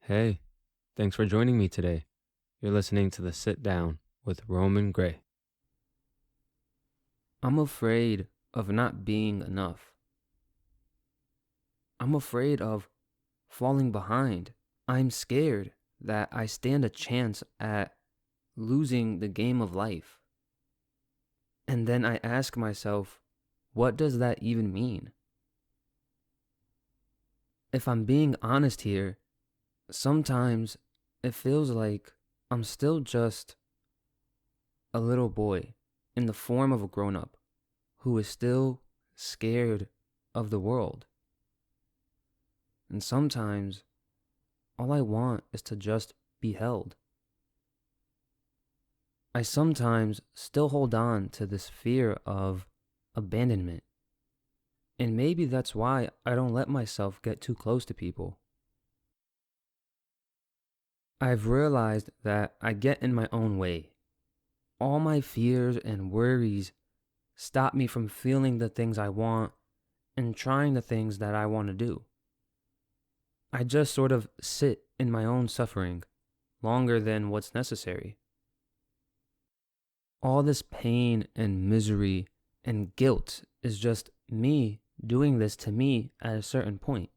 Hey, thanks for joining me today. You're listening to the Sit Down with Roman Gray. I'm afraid of not being enough. I'm afraid of falling behind. I'm scared that I stand a chance at losing the game of life. And then I ask myself, what does that even mean? If I'm being honest here, sometimes it feels like I'm still just a little boy in the form of a grown-up who is still scared of the world. And sometimes all I want is to just be held. I sometimes still hold on to this fear of abandonment. And maybe that's why I don't let myself get too close to people. I've realized that I get in my own way. All my fears and worries stop me from feeling the things I want and trying the things that I want to do. I just sort of sit in my own suffering longer than what's necessary. All this pain and misery and guilt is just me doing this to me at a certain point.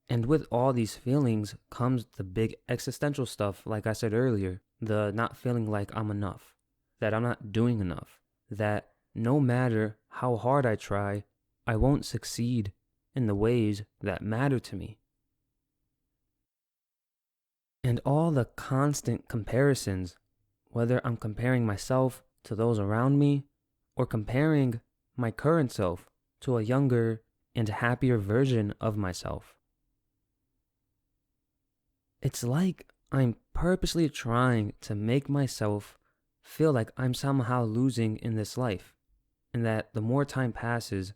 And with all these feelings comes the big existential stuff, like I said earlier, the not feeling like I'm enough, that I'm not doing enough, that no matter how hard I try, I won't succeed in the ways that matter to me. And all the constant comparisons, whether I'm comparing myself to those around me or comparing my current self to a younger and happier version of myself. It's like I'm purposely trying to make myself feel like I'm somehow losing in this life, and that the more time passes,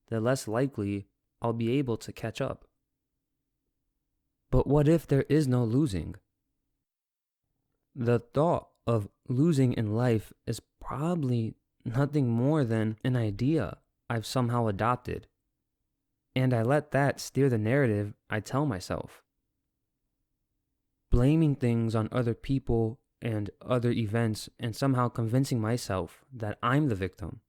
the less likely I'll be able to catch up. But what if there is no losing? The thought of losing in life is probably nothing more than an idea I've somehow adopted, and I let that steer the narrative I tell myself. Blaming things on other people and other events and somehow convincing myself that I'm the victim.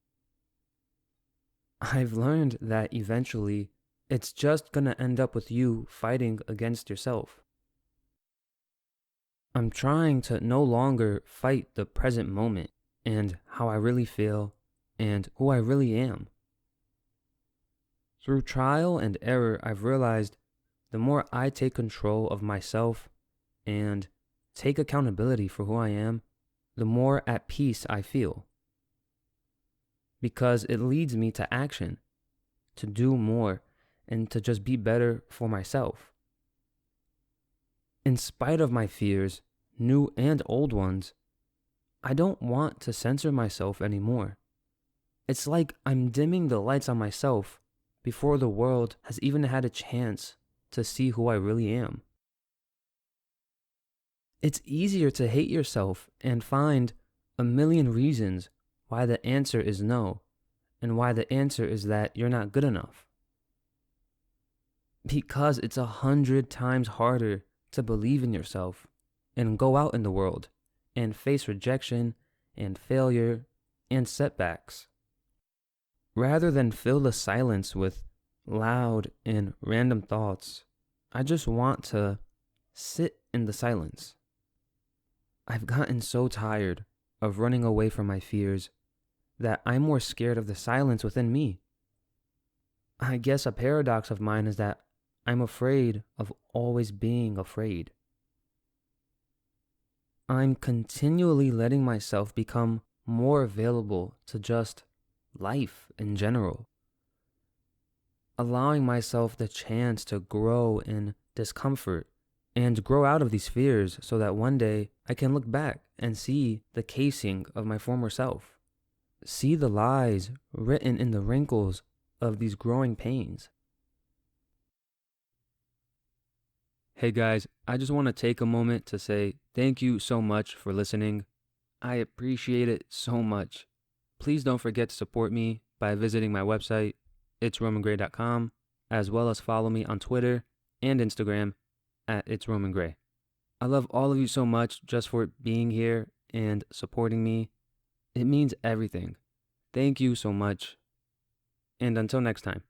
I've learned that eventually it's just gonna end up with you fighting against yourself. I'm trying to no longer fight the present moment and how I really feel and who I really am. Through trial and error, I've realized the more I take control of myself and take accountability for who I am, the more at peace I feel. Because it leads me to action, to do more, and to just be better for myself. In spite of my fears, new and old ones, I don't want to censor myself anymore. It's like I'm dimming the lights on myself before the world has even had a chance to see who I really am. It's easier to hate yourself and find a million reasons why the answer is no, and why the answer is that you're not good enough. Because it's 100 times harder to believe in yourself and go out in the world and face rejection and failure and setbacks. Rather than fill the silence with loud and random thoughts, I just want to sit in the silence. I've gotten so tired of running away from my fears that I'm more scared of the silence within me. I guess a paradox of mine is that I'm afraid of always being afraid. I'm continually letting myself become more available to just life in general, allowing myself the chance to grow in discomfort and grow out of these fears so that one day I can look back and see the casing of my former self, see the lies written in the wrinkles of these growing pains. Hey guys, I just want to take a moment to say thank you so much for listening. I appreciate it so much. Please don't forget to support me by visiting my website, itsromangray.com, as well as follow me on Twitter and Instagram at It's Roman Gray. I love all of you so much just for being here and supporting me. It means everything. Thank you so much. And until next time.